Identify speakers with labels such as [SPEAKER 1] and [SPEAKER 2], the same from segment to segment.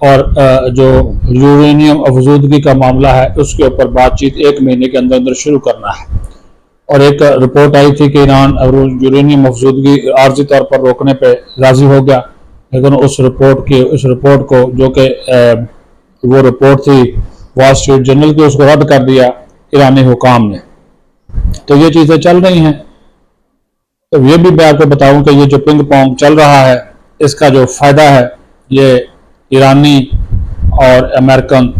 [SPEAKER 1] اور جو یورینیم افزودگی کا معاملہ ہے اس کے اوپر بات چیت 1 مہینے کے اندر اندر شروع کرنا ہے۔ اور ایک رپورٹ آئی تھی کہ ایران یورینیم افزودگی عارضی طور پر روکنے پہ راضی ہو گیا، لیکن اس رپورٹ کو جو کہ وہ رپورٹ تھی وال اسٹریٹ جرنل کی، اس کو رد کر دیا ایرانی حکام نے۔ تو یہ چیزیں چل رہی ہیں۔ تو یہ بھی میں آپ کو بتاؤں کہ یہ جو پنگ پونگ چل رہا ہے اس کا جو فائدہ ہے یہ ایرانی اور امریکن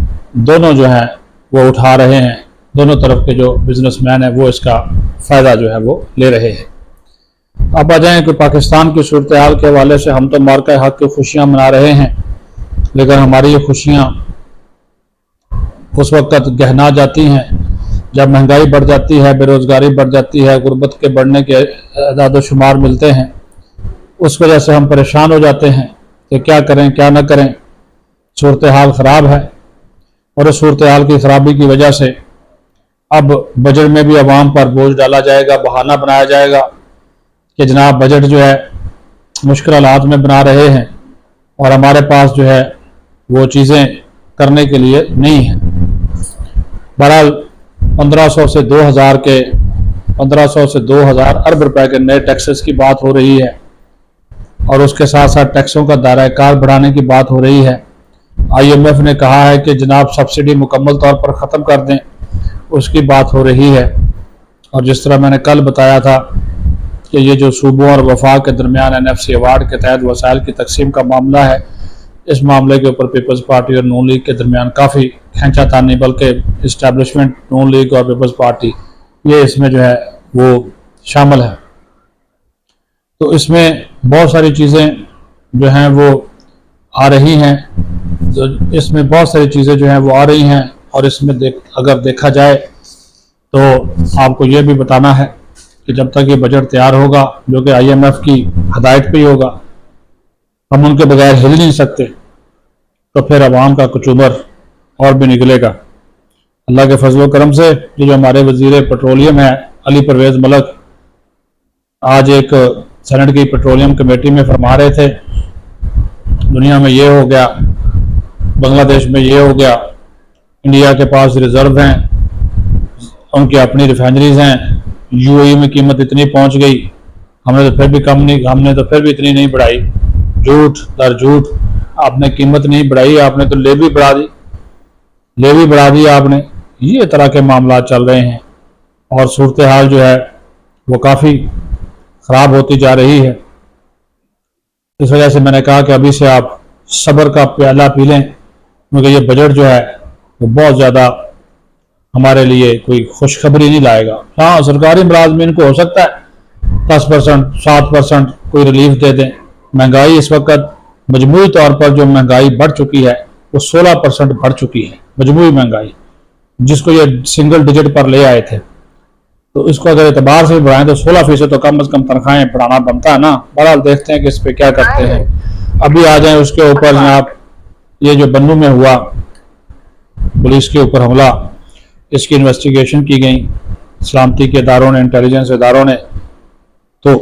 [SPEAKER 1] دونوں جو ہیں وہ اٹھا رہے ہیں، دونوں طرف کے جو بزنس مین ہیں وہ اس کا فائدہ جو ہے وہ لے رہے ہیں۔ اب آ جائیں کہ پاکستان کی صورتحال کے حوالے سے ہم تو مارکہ حق کی خوشیاں منا رہے ہیں، لیکن ہماری یہ خوشیاں اس وقت گہنا جاتی ہیں جب مہنگائی بڑھ جاتی ہے، بے روزگاری بڑھ جاتی ہے، غربت کے بڑھنے کے اعداد و شمار ملتے ہیں۔ اس وجہ سے ہم پریشان ہو جاتے ہیں کہ کیا کریں کیا نہ کریں، صورتحال خراب ہے۔ اور اس صورتحال کی خرابی کی وجہ سے اب بجٹ میں بھی عوام پر بوجھ ڈالا جائے گا، بہانہ بنایا جائے گا کہ جناب بجٹ جو ہے مشکل حالات میں بنا رہے ہیں اور ہمارے پاس جو ہے وہ چیزیں کرنے کے لیے نہیں ہیں۔ بہرحال 1500 سے 2000 ارب روپے کے نئے ٹیکسز کی بات ہو رہی ہے، اور اس کے ساتھ ساتھ ٹیکسوں کا دائرہ کار بڑھانے کی بات ہو رہی ہے۔ IMF نے کہا ہے کہ جناب سبسڈی مکمل طور پر ختم کر دیں، اس کی بات ہو رہی ہے۔ اور جس طرح میں نے کل بتایا تھا کہ یہ جو صوبوں اور وفاق کے درمیان NFC ایوارڈ کے تحت وسائل کی تقسیم کا معاملہ ہے، اس معاملے کے اوپر پیپلز پارٹی اور نون لیگ کے درمیان کافی کھینچا تانی، بلکہ اسٹیبلشمنٹ نون لیگ اور پیپلز پارٹی یہ اس میں جو ہے وہ شامل ہے۔ تو اس میں بہت ساری چیزیں جو ہیں وہ آ رہی ہیں، اس میں بہت ساری چیزیں جو ہیں وہ آ رہی ہیں، اور اس میں اگر دیکھا جائے تو آپ کو یہ بھی بتانا ہے کہ جب تک یہ بجٹ تیار ہوگا جو کہ IMF کی ہدایت پہ ہی ہوگا، ہم ان کے بغیر ہل نہیں سکتے، تو پھر عوام کا کچوبر اور بھی نکلے گا۔ اللہ کے فضل و کرم سے یہ جو ہمارے وزیر پیٹرولیم ہے علی پرویز ملک، آج ایک سینٹ کی پیٹرولیم کمیٹی میں فرما رہے تھے دنیا میں یہ ہو گیا، بنگلہ دیش میں یہ ہو گیا، انڈیا کے پاس ریزرو ہیں، ان کی اپنی ریفائنریز ہیں، UAE میں قیمت اتنی پہنچ گئی، ہم نے تو پھر بھی اتنی نہیں بڑھائی۔ جھوٹ در جھوٹ، آپ نے قیمت نہیں بڑھائی، آپ نے تو لے بھی بڑھا دی آپ نے۔ یہ طرح کے معاملات چل رہے ہیں، اور صورتحال جو ہے وہ کافی خراب ہوتی جا رہی ہے۔ اس وجہ سے میں نے کہا کہ ابھی سے آپ صبر کا پیالہ پی لیں، کیونکہ یہ بجٹ جو ہے وہ بہت زیادہ ہمارے لیے کوئی خوشخبری نہیں لائے گا۔ ہاں سرکاری ملازمین کو ہو سکتا ہے 10% 7% کوئی ریلیف دے دیں۔ مہنگائی اس وقت مجموعی طور پر جو مہنگائی بڑھ چکی ہے وہ 16% بڑھ چکی ہے، مجموعی مہنگائی جس کو یہ سنگل ڈیجٹ پر لے آئے تھے، تو اس کو اگر اعتبار سے بڑھائیں تو 16% تو کم از کم تنخواہیں بڑھانا بنتا ہے نا۔ بہرحال دیکھتے ہیں کہ اس پہ کیا کرتے ہیں۔ ابھی آ جائیں اس کے اوپر جناب، یہ جو بنوں میں ہوا پولیس کے اوپر حملہ، اس کی انویسٹیگیشن کی گئی سلامتی کے اداروں نے، انٹیلیجنس اداروں نے، تو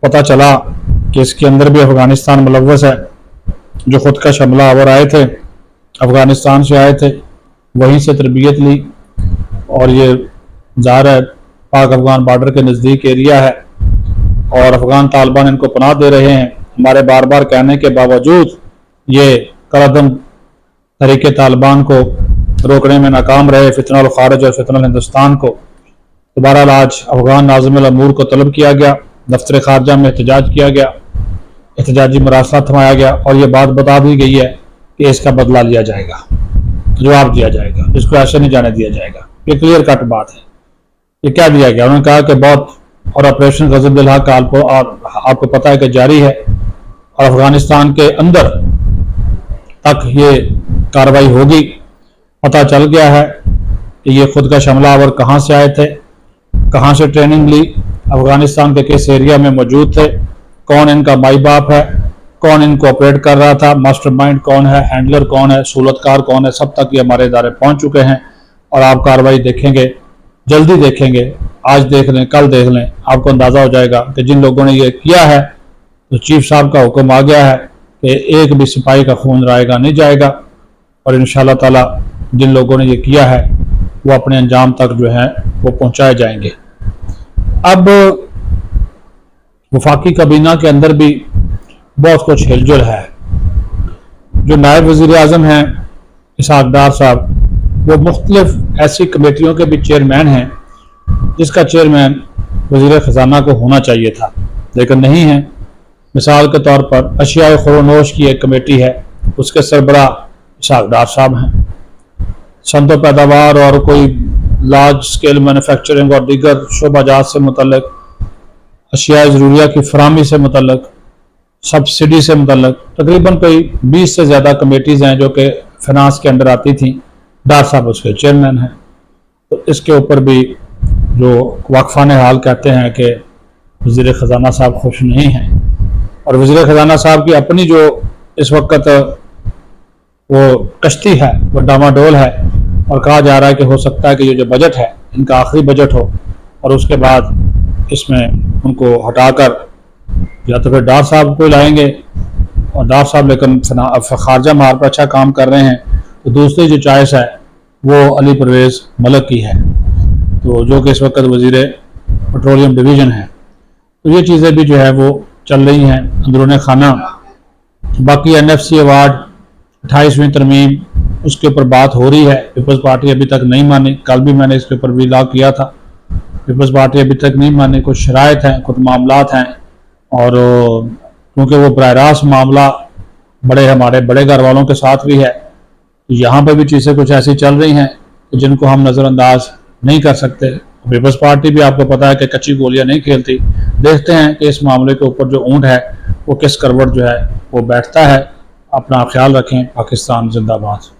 [SPEAKER 1] پتہ چلا کہ اس کے اندر بھی افغانستان ملوث ہے۔ جو خودکش حملہ آور آئے تھے افغانستان سے آئے تھے، وہیں سے تربیت لی، اور یہ ظاہر ہے پاک افغان بارڈر کے نزدیک ایریا ہے، اور افغان طالبان ان کو پناہ دے رہے ہیں۔ ہمارے بار بار کہنے کے باوجود یہ قلعدم تحریک طالبان کو روکنے میں ناکام رہے، فتنہ الخارج اور فتنہ الہندوستان کو۔ بہرحال آج افغان ناظم الامور کو طلب کیا گیا، دفتر خارجہ میں احتجاج کیا گیا، احتجاجی مراسلہ تھمایا گیا، اور یہ بات بتا دی گئی ہے کہ اس کا بدلہ لیا جائے گا، جواب دیا جائے گا، اس کو ایسے نہیں جانے دیا جائے گا۔ یہ کلیئر کٹ بات ہے۔ یہ کیا دیا گیا؟ انہوں نے کہا کہ بہت، اور آپریشن غضب الحق آپ کو پتہ ہے کہ جاری ہے، اور افغانستان کے اندر تک یہ کارروائی ہوگی۔ پتہ چل گیا ہے کہ یہ خود کا حملہ آور کہاں سے آئے تھے، کہاں سے ٹریننگ لی، افغانستان کے کس ایریا میں موجود تھے، کون ان کا مائی باپ ہے، کون ان کو آپریٹ کر رہا تھا، ماسٹر مائنڈ کون ہے، ہینڈلر کون ہے، سہولت کار کون ہے، سب تک یہ ہمارے ادارے پہنچ چکے ہیں۔ اور آپ کارروائی دیکھیں گے، جلدی دیکھیں گے، آج دیکھ لیں، کل دیکھ لیں، آپ کو اندازہ ہو جائے گا کہ جن لوگوں نے یہ کیا ہے تو چیف صاحب کا حکم آ گیا ہے کہ ایک بھی سپاہی کا خون رائیگاں نہیں جائے گا، اور انشاءاللہ تعالی جن لوگوں نے یہ کیا ہے وہ اپنے انجام تک جو ہے وہ پہنچائے جائیں گے۔ اب وفاقی کابینہ کے اندر بھی بہت کچھ ہل جل ہے۔ جو نائب وزیر اعظم ہیں اسحاق ڈار صاحب، وہ مختلف ایسی کمیٹیوں کے بھی چیئرمین ہیں جس کا چیئرمین وزیر خزانہ کو ہونا چاہیے تھا لیکن نہیں ہے۔ مثال کے طور پر اشیاء خورونوش کی ایک کمیٹی ہے، اس کے سربراہ اسحاق ڈار صاحب ہیں۔ صنعت و پیداوار اور کوئی لارج اسکیل مینوفیکچرنگ اور دیگر شعبہ جات سے متعلق، اشیاء ضروریہ کی فراہمی سے متعلق، سبسڈی سے متعلق تقریباً کوئی 20 سے زیادہ کمیٹیز ہیں جو کہ فنانس کے اندر آتی تھیں۔ ڈار صاحب اس کے چیئرمین ہیں۔ تو اس کے اوپر بھی جو واقفان حال کہتے ہیں کہ وزیر خزانہ صاحب خوش نہیں ہیں، اور وزیر خزانہ صاحب کی اپنی جو اس وقت وہ کشتی ہے وہ ڈاماڈول ہے، اور کہا جا رہا ہے کہ ہو سکتا ہے کہ یہ جو بجٹ ہے ان کا آخری بجٹ ہو، اور اس کے بعد اس میں ان کو ہٹا کر یا تو پھر ڈار صاحب کو لائیں گے، اور ڈار صاحب لیکن خارجہ مہار پر اچھا کام کر رہے ہیں، تو دوسری جو چوائس ہے وہ علی پرویز ملک کی ہے، تو جو کہ اس وقت وزیر پیٹرولیم ڈویژن ہے۔ تو یہ چیزیں بھی جو ہے وہ چل رہی ہیں اندرون خانہ۔ باقی این ایف سی ایوارڈ 28ویں ترمیم، اس کے اوپر بات ہو رہی ہے، پیپلز پارٹی ابھی تک نہیں مانی۔ کل بھی میں نے اس کے اوپر بھی لاگ کیا تھا، پیپلز پارٹی ابھی تک نہیں مانی۔ کچھ شرائط ہیں، کچھ معاملات ہیں، اور کیونکہ وہ براہ راست معاملہ ہمارے بڑے گھر والوں کے ساتھ بھی ہے، یہاں پہ بھی چیزیں کچھ ایسی چل رہی ہیں جن کو ہم نظر انداز نہیں کر سکتے۔ پیپلز پارٹی بھی آپ کو پتہ ہے کہ کچی گولیاں نہیں کھیلتی۔ دیکھتے ہیں کہ اس معاملے کے اوپر جو اونٹ ہے وہ کس کروٹ جو ہے وہ بیٹھتا ہے۔ اپنا خیال رکھیں۔ پاکستان زندہ باد۔